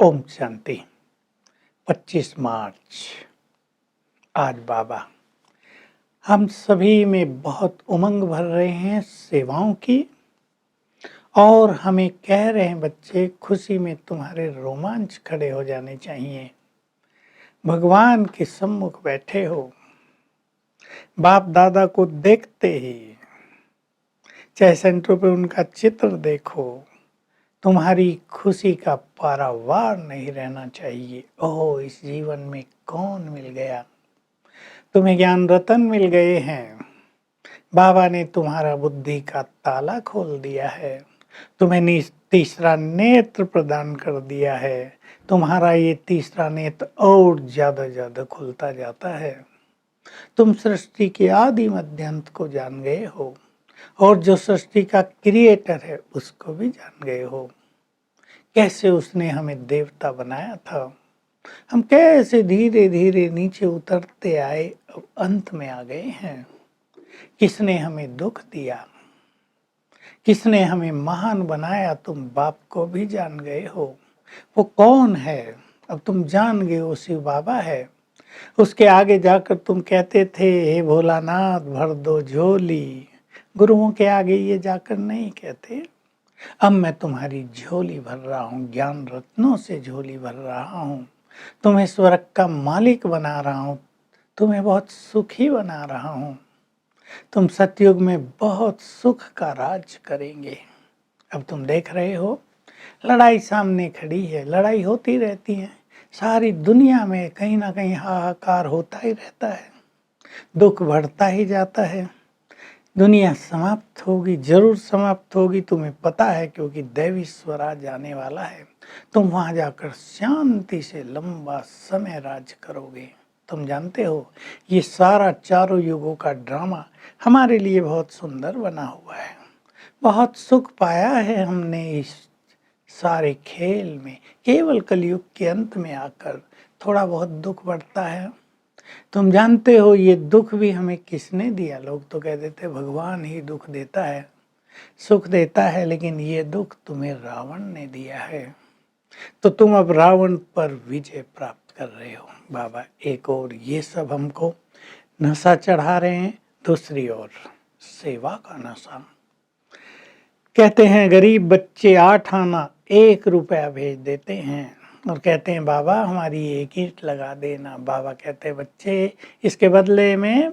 ओम शांति। 25 मार्च आज बाबा हम सभी में बहुत उमंग भर रहे हैं सेवाओं की, और हमें कह रहे हैं बच्चे खुशी में तुम्हारे रोमांच खड़े हो जाने चाहिए। भगवान के सम्मुख बैठे हो, बाप दादा को देखते ही चाहे सेंटर पे उनका चित्र देखो, तुम्हारी खुशी का पारावार नहीं रहना चाहिए। ओह, इस जीवन में कौन मिल गया, तुम्हें ज्ञान रतन मिल गए हैं। बाबा ने तुम्हारा बुद्धि का ताला खोल दिया है, तुम्हें तीसरा नेत्र प्रदान कर दिया है। तुम्हारा ये तीसरा नेत्र और ज्यादा खुलता जाता है। तुम सृष्टि के आदि मध्य अंत को जान गए हो, और जो सृष्टि का क्रिएटर है उसको भी जान गए हो। कैसे उसने हमें देवता बनाया था, हम कैसे धीरे धीरे नीचे उतरते आए, अब अंत में आ गए हैं। किसने हमें दुख दिया, किसने हमें महान बनाया, तुम बाप को भी जान गए हो। वो कौन है अब तुम जान गए हो, शिव बाबा है। उसके आगे जाकर तुम कहते थे हे भोलानाथ भर दो झोली, गुरुओं के आगे ये जाकर नहीं कहते। अब मैं तुम्हारी झोली भर रहा हूँ, ज्ञान रत्नों से झोली भर रहा हूँ, तुम्हें स्वर्ग का मालिक बना रहा हूँ, तुम्हें बहुत सुखी बना रहा हूँ। तुम सतयुग में बहुत सुख का राज करेंगे। अब तुम देख रहे हो लड़ाई सामने खड़ी है, लड़ाई होती रहती है, सारी दुनिया में कहीं ना कहीं हाहाकार होता ही रहता है, दुख बढ़ता ही जाता है। दुनिया समाप्त होगी, जरूर समाप्त होगी, तुम्हें पता है, क्योंकि दैवी स्वराज आने वाला है। तुम वहां जाकर शांति से लंबा समय राज करोगे। तुम जानते हो ये सारा चारों युगों का ड्रामा हमारे लिए बहुत सुंदर बना हुआ है। बहुत सुख पाया है हमने इस सारे खेल में। केवल कलयुग के अंत में आकर थोड़ा बहुत दुख बढ़ता है। तुम जानते हो ये दुख भी हमें किसने दिया। लोग तो कह देते भगवान ही दुख देता है, सुख देता है, लेकिन ये दुख तुम्हें रावण ने दिया है। तो तुम अब रावण पर विजय प्राप्त कर रहे हो। बाबा एक और ये सब हमको नशा चढ़ा रहे हैं, दूसरी ओर सेवा का नशा। कहते हैं गरीब बच्चे 8 आना 1 रुपया भेज देते हैं और कहते हैं बाबा हमारी एक ईंट लगा देना। बाबा कहते हैं बच्चे इसके बदले में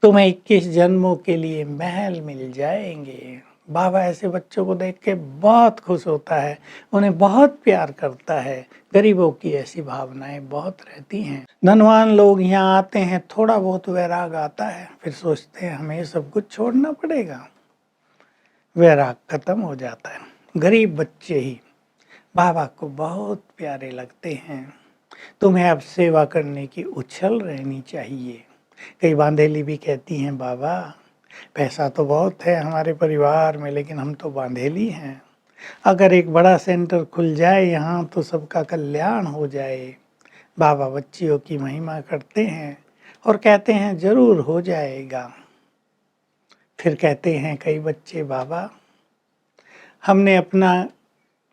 तुम्हें 21 जन्मों के लिए महल मिल जाएंगे। बाबा ऐसे बच्चों को देख के बहुत खुश होता है, उन्हें बहुत प्यार करता है। गरीबों की ऐसी भावनाएं बहुत रहती हैं। धनवान लोग यहाँ आते हैं, थोड़ा बहुत वैराग आता है, फिर सोचते हैं हमें सब कुछ छोड़ना पड़ेगा, वैराग खत्म हो जाता है। गरीब बच्चे ही बाबा को बहुत प्यारे लगते हैं। तुम्हें अब सेवा करने की उछल रहनी चाहिए। कई बांधेली भी कहती हैं बाबा पैसा तो बहुत है हमारे परिवार में, लेकिन हम तो बांधेली हैं। अगर एक बड़ा सेंटर खुल जाए यहाँ तो सबका कल्याण हो जाए। बाबा बच्चियों की महिमा करते हैं और कहते हैं जरूर हो जाएगा। फिर कहते हैं कई बच्चे बाबा हमने अपना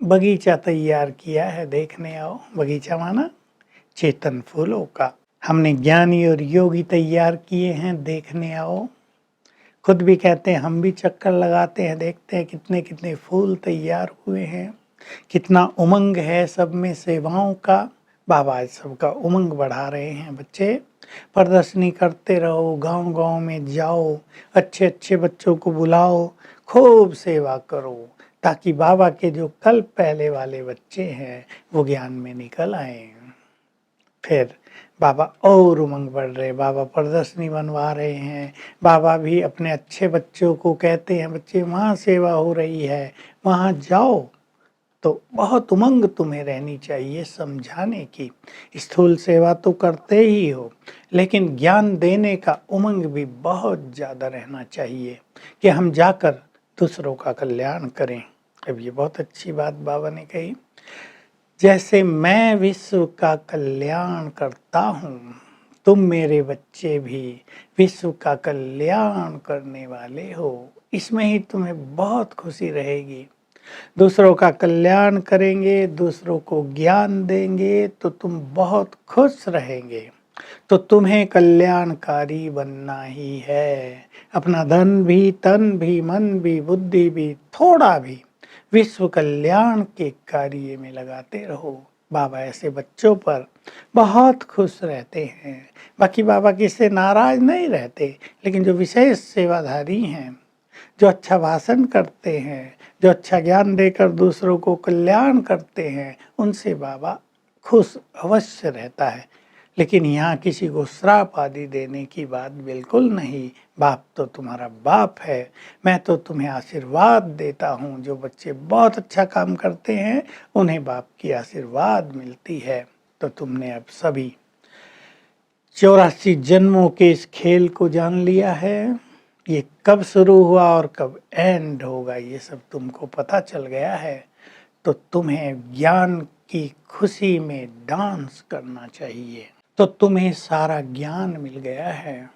बगीचा तैयार किया है, देखने आओ। बगीचा माना चेतन फूलों का। हमने ज्ञानी और योगी तैयार किए हैं, देखने आओ। खुद भी कहते हैं हम भी चक्कर लगाते हैं, देखते हैं कितने कितने फूल तैयार हुए हैं, कितना उमंग है सब में सेवाओं का। बाबा सबका उमंग बढ़ा रहे हैं। बच्चे प्रदर्शनी करते रहो, गांव गांव में जाओ, अच्छे अच्छे बच्चों को बुलाओ, खूब सेवा करो, ताकि बाबा के जो कल पहले वाले बच्चे हैं वो ज्ञान में निकल आए। फिर बाबा और उमंग बढ़ रहे, बाबा प्रदर्शनी बनवा रहे हैं। बाबा भी अपने अच्छे बच्चों को कहते हैं बच्चे वहाँ सेवा हो रही है, वहाँ जाओ। तो बहुत उमंग तुम्हें रहनी चाहिए समझाने की। स्थूल सेवा तो करते ही हो, लेकिन ज्ञान देने का उमंग भी बहुत ज़्यादा रहना चाहिए कि हम जाकर दूसरों का कल्याण करें। अब ये बहुत अच्छी बात बाबा ने कही, जैसे मैं विश्व का कल्याण करता हूँ, तुम मेरे बच्चे भी विश्व का कल्याण करने वाले हो। इसमें ही तुम्हें बहुत खुशी रहेगी। दूसरों का कल्याण करेंगे, दूसरों को ज्ञान देंगे तो तुम बहुत खुश रहेंगे। तो तुम्हें कल्याणकारी बनना ही है। अपना धन भी, तन भी, मन भी, बुद्धि भी, थोड़ा भी विश्व कल्याण के कार्य में लगाते रहो। बाबा ऐसे बच्चों पर बहुत खुश रहते हैं। बाकी बाबा किससे नाराज नहीं रहते, लेकिन जो विशेष सेवाधारी हैं, जो अच्छा भाषण करते हैं, जो अच्छा ज्ञान देकर दूसरों को कल्याण करते हैं, उनसे बाबा खुश अवश्य रहता है। लेकिन यहाँ किसी को श्राप आदि देने की बात बिल्कुल नहीं। बाप तो तुम्हारा बाप है। मैं तो तुम्हें आशीर्वाद देता हूँ। जो बच्चे बहुत अच्छा काम करते हैं उन्हें बाप की आशीर्वाद मिलती है। तो तुमने अब सभी 84 जन्मों के इस खेल को जान लिया है। ये कब शुरू हुआ और कब एंड होगा ये सब तुमको पता चल गया है। तो तुम्हें ज्ञान की खुशी में डांस करना चाहिए। तो तुम्हें सारा ज्ञान मिल गया है।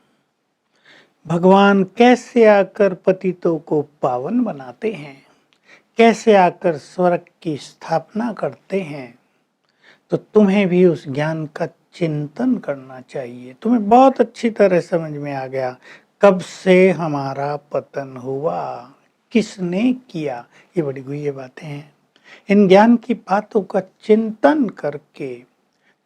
भगवान कैसे आकर पतितों को पावन बनाते हैं, कैसे आकर स्वर्ग की स्थापना करते हैं। तो तुम्हें भी उस ज्ञान का चिंतन करना चाहिए। तुम्हें बहुत अच्छी तरह समझ में आ गया कब से हमारा पतन हुआ, किसने किया। ये बड़ी गुह्य बातें हैं। इन ज्ञान की बातों का चिंतन करके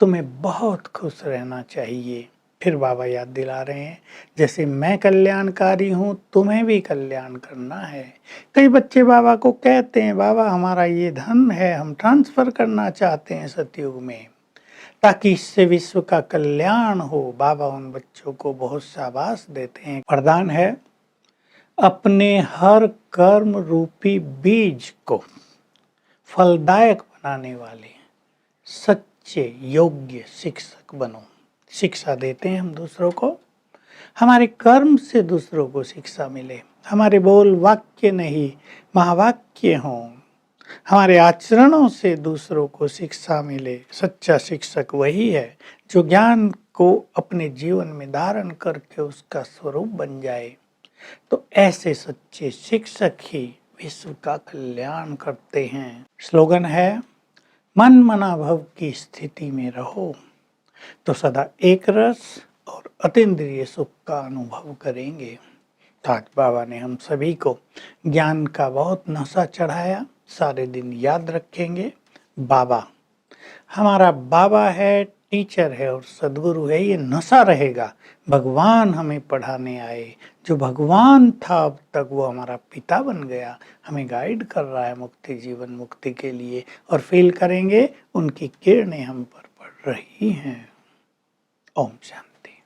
तुम्हें बहुत खुश रहना चाहिए। फिर बाबा याद दिला रहे हैं, जैसे मैं कल्याणकारी हूँ तुम्हें भी कल्याण करना है। कई बच्चे बाबा को कहते हैं, बाबा हमारा ये धन है, हम ट्रांसफर करना चाहते हैं सतयुग में, ताकि इससे विश्व का कल्याण हो। बाबा उन बच्चों को बहुत शाबाश देते हैं। वरदान है, अपने हर कर्म रूपी बीज को फलदायक बनाने वाले सच्चे योग्य शिक्षक बनो। शिक्षा देते हैं हम दूसरों को, हमारे कर्म से दूसरों को शिक्षा मिले। हमारे बोल वाक्य नहीं महावाक्य हों, हमारे आचरणों से दूसरों को शिक्षा मिले। सच्चा शिक्षक वही है जो ज्ञान को अपने जीवन में धारण करके उसका स्वरूप बन जाए। तो ऐसे सच्चे शिक्षक ही विश्व का कल्याण करते हैं। स्लोगन है, मन मना भव की स्थिति में रहो तो सदा एक रस और अतीन्द्रिय सुख का अनुभव करेंगे। तो आज बाबा ने हम सभी को ज्ञान का बहुत नशा चढ़ाया। सारे दिन याद रखेंगे, बाबा हमारा बाबा है, टीचर है और सदगुरु है। ये नशा रहेगा। भगवान हमें पढ़ाने आए, जो भगवान था अब तक वो हमारा पिता बन गया, हमें गाइड कर रहा है मुक्ति जीवन मुक्ति के लिए। और फील करेंगे उनकी किरणें हम पर पड़ रही हैं। Om Shanti.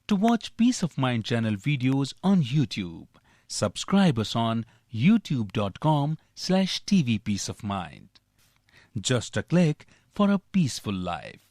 To watch Peace of Mind channel videos on YouTube, subscribe us on youtube.com/tvpeaceofmind. Just a click for a peaceful life.